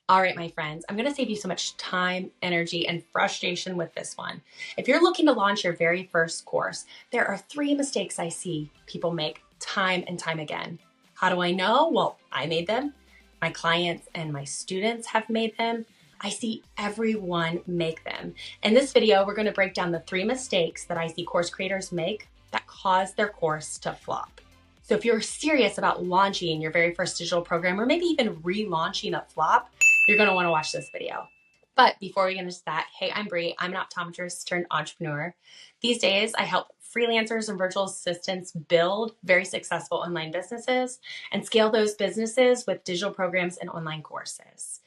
All right, my friends, I'm going to save you so much time, energy, and frustration with this one. If you're looking to launch your very first course, there are 3 mistakes I see people make time and time again. How do I know? Well, I made them. My clients and my students have made them. I see everyone make them. In this video, we're going to break down the 3 mistakes that I see course creators make that cause their course to flop. So if you're serious about launching your very first digital program, or maybe even relaunching a flop, you're going to want to watch this video. But before we get into that, hey, I'm Bree. I'm an optometrist turned entrepreneur. These days, I help freelancers and virtual assistants build very successful online businesses and scale those businesses with digital programs and online courses.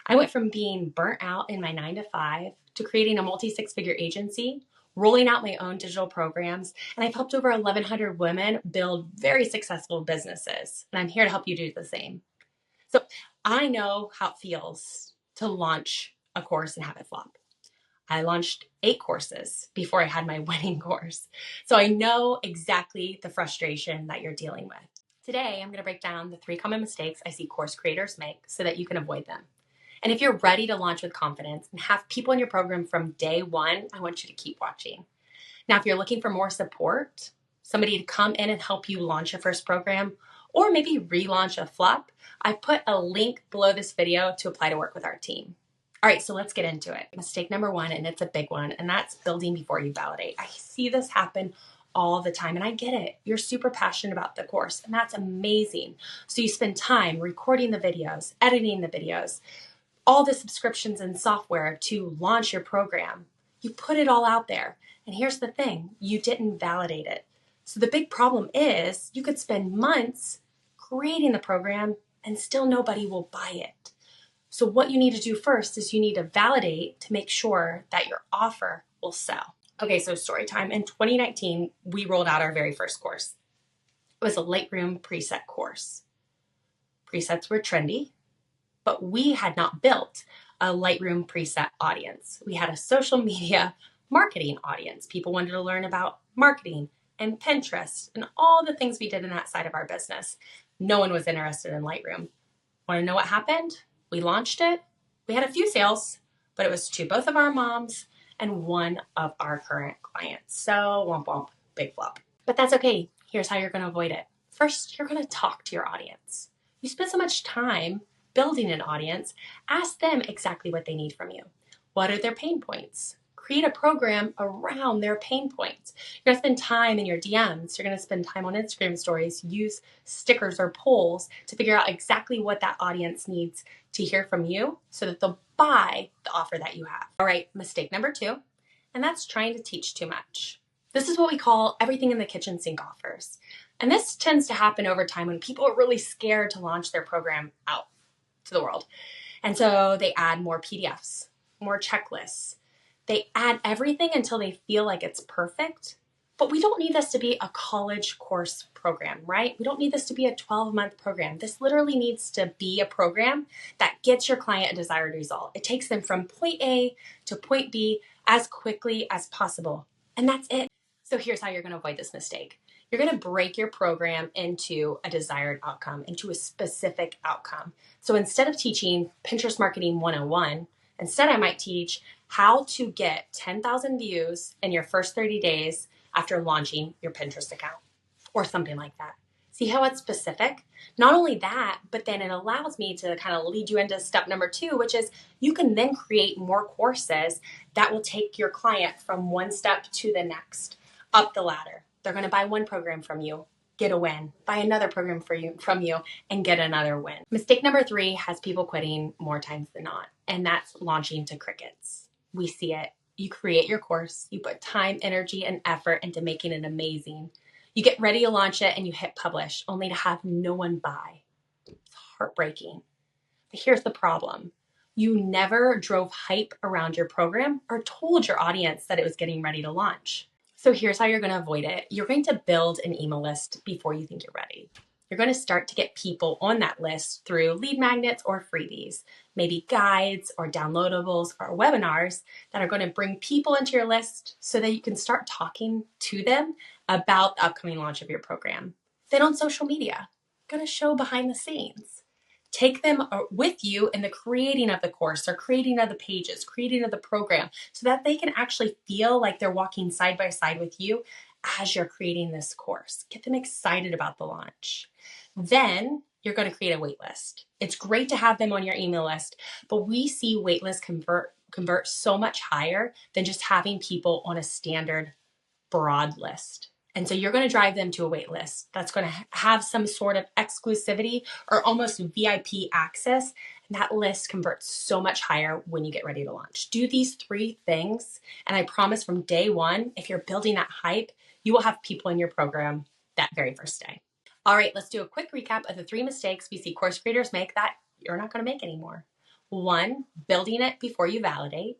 I went from being burnt out in my 9-to-5 to creating a multi-6-figure agency, rolling out my own digital programs, and I've helped over 1,100 women build very successful businesses. And I'm here to help you do the same. So I know how it feels to launch a course and have it flop. I launched 8 courses before I had my winning course. So I know exactly the frustration that you're dealing with. Today, I'm going to break down the 3 common mistakes I see course creators make so that you can avoid them. And if you're ready to launch with confidence and have people in your program from day one, I want you to keep watching. Now, if you're looking for more support, somebody to come in and help you launch your first program, or maybe relaunch a flop, I put a link below this video to apply to work with our team. All right, so let's get into it. Mistake number 1, and it's a big one, and that's building before you validate. I see this happen all the time, and I get it. You're super passionate about the course, and that's amazing. So you spend time recording the videos, editing the videos, all the subscriptions and software to launch your program. You put it all out there. And here's the thing, you didn't validate it. So the big problem is you could spend months creating the program and still nobody will buy it. So what you need to do first is you need to validate to make sure that your offer will sell. Okay, so story time. In 2019, we rolled out our very first course. It was a Lightroom preset course. Presets were trendy, but we had not built a Lightroom preset audience. We had a social media marketing audience. People wanted to learn about marketing and Pinterest and all the things we did in that side of our business. No one was interested in Lightroom. Want to know what happened? We launched it. We had a few sales, but it was to both of our moms and one of our current clients. So womp womp, big flop. But that's okay. Here's how you're going to avoid it. First, you're going to talk to your audience. You spend so much time building an audience, ask them exactly what they need from you. What are their pain points? Create a program around their pain points. You're going to spend time in your DMs. You're going to spend time on Instagram stories, use stickers or polls to figure out exactly what that audience needs to hear from you so that they'll buy the offer that you have. All right, mistake number 2, and that's trying to teach too much. This is what we call everything in the kitchen sink offers. And this tends to happen over time when people are really scared to launch their program out to the world. And so they add more PDFs, more checklists. They add everything until they feel like it's perfect. But we don't need this to be a college course program, right? We don't need this to be a 12-month program. This literally needs to be a program that gets your client a desired result. It takes them from point A to point B as quickly as possible. And that's it. So here's how you're going to avoid this mistake. You're going to break your program into a desired outcome, into a specific outcome. So instead of teaching Pinterest Marketing 101, instead I might teach how to get 10,000 views in your first 30 days after launching your Pinterest account or something like that. See how it's specific? Not only that, but then it allows me to kind of lead you into step number 2, which is you can then create more courses that will take your client from one step to the next, up the ladder. They're going to buy one program from you, get a win, buy another program from you, and get another win. Mistake number 3 has people quitting more times than not, and that's launching to crickets. We see it. You create your course, you put time, energy, and effort into making it amazing. You get ready to launch it and you hit publish, only to have no one buy. It's heartbreaking. But here's the problem. You never drove hype around your program or told your audience that it was getting ready to launch. So here's how you're going to avoid it. You're going to build an email list before you think you're ready. You're going to start to get people on that list through lead magnets or freebies, maybe guides or downloadables or webinars that are going to bring people into your list so that you can start talking to them about the upcoming launch of your program. Then on social media, going to show behind the scenes. Take them with you in the creating of the course or creating of the pages, creating of the program, so that they can actually feel like they're walking side by side with you as you're creating this course. Get them excited about the launch. Then you're going to create a wait list. It's great to have them on your email list, but we see wait lists convert so much higher than just having people on a standard broad list. And so you're going to drive them to a wait list that's going to have some sort of exclusivity or almost VIP access. And that list converts so much higher when you get ready to launch. Do these 3 things. And I promise from day 1, if you're building that hype, you will have people in your program that very first day. All right, let's do a quick recap of the 3 mistakes we see course creators make that you're not going to make anymore. 1, building it before you validate.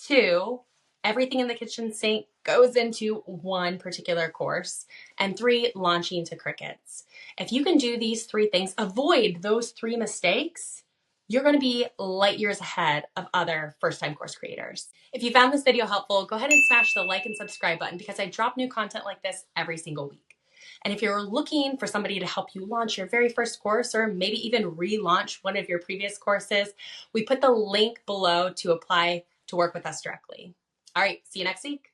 2, everything in the kitchen sink goes into one particular course. And 3, launching to crickets. If you can do these 3 things, avoid those 3 mistakes, you're going to be light years ahead of other first-time course creators. If you found this video helpful, go ahead and smash the like and subscribe button because I drop new content like this every single week. And if you're looking for somebody to help you launch your very first course or maybe even relaunch one of your previous courses, we put the link below to apply to work with us directly. All right, see you next week.